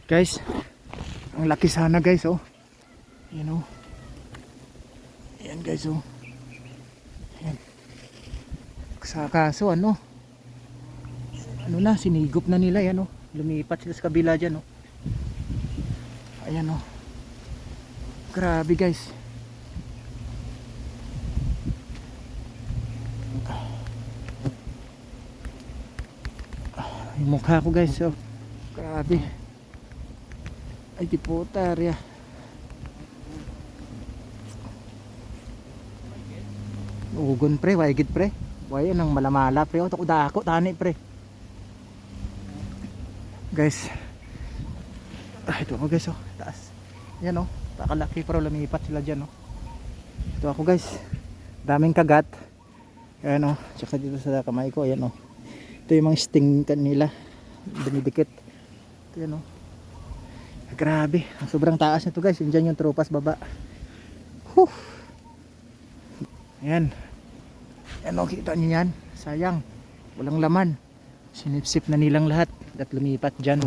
Guys, ang laki sana guys, oh. Yan, oh. Ayan guys, oh. Ayan. Sa kaso, ano na, sinigop na nila yan, oh. Lumipat sila sa kabila dyan, oh. Ayan, oh. Grabe guys. Yung mukha ko guys, oh. Grabe. Ay di puta area. Ugon pre, waigid pre. Way nang malamala pre, oh takuda ako tani pre. Guys. Ito ako guys, oh, taas. Yan oh, pakalaki pero lumipat sila diyan oh. Ito ako guys. Daming kagat. Ayan oh, tsaka dito sa kamay ko, ayan oh. Ito yung mga sting kanila. Dumidikit. Ito yan oh. Grabe, sobrang taas nito guys. Diyan yung tropas baba. Huh. Ayan. Ayan o, kita nyo yan. Sayang, walang laman. Sinipsip na nilang lahat at lumipat dyan.